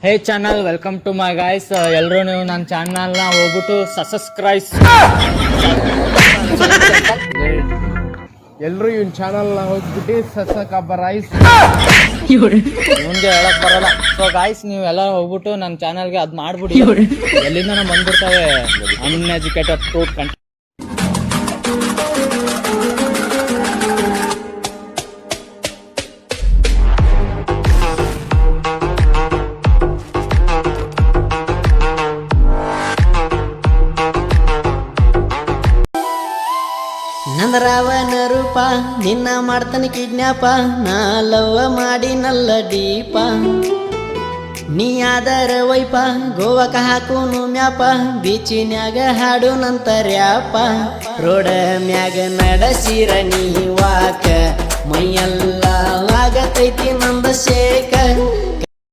Hey channel, welcome to my guys. ಎಲ್ಲರೂ ನೀವು ನನ್ನ ಚಾನಲ್ನ ಹೋಗ್ಬಿಟ್ಟು ಸಬ್ಸ್ಕ್ರೈಬ್. ಎಲ್ಲರೂ ಇವನ್ ಚಾನಲ್ನ ಹೋಗ್ಬಿಟ್ಟು ಸಬ್ಸ್ಕ್ರೈಬ್. ಮುಂದೆ ಹೇಳಕ್ ಬರಲ್ಲ. ಸೊ ಗಾಯ್ಸ್, ನೀವೆಲ್ಲ ಹೋಗ್ಬಿಟ್ಟು ನನ್ನ ಚಾನಲ್ಗೆ ಅದು ಮಾಡ್ಬಿಡಿ. ಎಲ್ಲಿಂದ ಬಂದ್ಬಿಡ್ತವೆ ಅನ್ಎಜುಕೇಟೆಡ್ ಫ್ರೂಟ್ ಕಂಟೆಂಟ್. ನಂದರಾವನ ರೂಪ ನಿನ್ನ ಮಾಡ್ತಾನೆ ಕಿಡ್ನ್ಯಾಪ, ನಾ ಲವ್ವ ಮಾಡಿ ನಲ್ಲ ಡೀಪ. ನೀ ಆದರ ವೈಪ ಗೋವಾಕ ಹಾಕುನು ಮ್ಯಾಪ, ಬೀಚಿನ್ಯಾಗ ಹಾಡು ನಂತರ್ಯಾಪ. ರೋಡ ಮ್ಯಾಗ ನಡೆಸಿರ ನೀ ವಾಕ, ಮೈಯೆಲ್ಲ ಆಗತೈತಿ ನಂದ ಶೇಕ.